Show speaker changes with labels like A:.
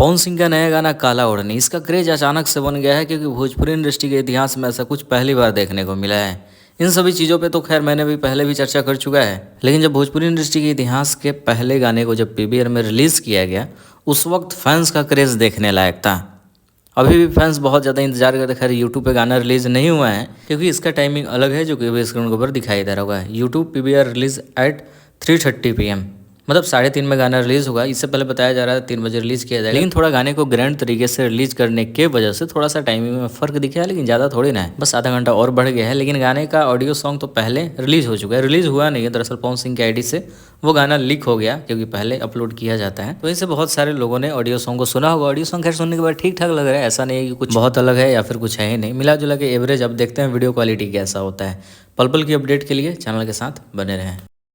A: पवन सिंह का नया गाना काला ओढ़नी, इसका क्रेज अचानक से बन गया है क्योंकि भोजपुरी इंडस्ट्री के इतिहास में ऐसा कुछ पहली बार देखने को मिला है। इन सभी चीज़ों पे तो खैर मैंने भी पहले भी चर्चा कर चुका है, लेकिन जब भोजपुरी इंडस्ट्री के इतिहास के पहले गाने को जब पीवीआर में रिलीज़ किया गया, उस वक्त फैंस का क्रेज देखने लायक था। अभी भी फैंस बहुत ज़्यादा इंतजार करते। खैर यूट्यूब पे गाना रिलीज़ नहीं हुआ है क्योंकि इसका टाइमिंग अलग है, जो कि स्क्रीन के ऊपर दिखाई दे रहा होगा। YouTube PVR release at 3:30 PM, मतलब 3:30 में गाना रिलीज़ होगा। इससे पहले बताया जा रहा है 3 बजे रिलीज़ किया जाएगा, लेकिन थोड़ा गाने को ग्रैंड तरीके से रिलीज़ करने के वजह से थोड़ा सा टाइमिंग में फ़र्क दिखा है, लेकिन ज़्यादा थोड़ी ना है, बस आधा घंटा और बढ़ गया है। लेकिन गाने का ऑडियो सॉन्ग तो पहले रिलीज़ हो चुका है, रिलीज़ हुआ नहीं है दरअसल। पवन सिंह के आईडी से वो गाना लीक हो गया क्योंकि पहले अपलोड किया जाता है, तो इससे बहुत सारे लोगों ने ऑडियो सॉन्ग को सुना होगा। ऑडियो सॉन्ग खैर सुनने के बाद ठीक ठाक लग रहा है, ऐसा नहीं है कि कुछ बहुत अलग है या फिर कुछ है ही नहीं, मिला जुला के एवरेज। अब देखते हैं वीडियो क्वालिटी कैसा होता है। पल पल की अपडेट के लिए चैनल के साथ बने रहें।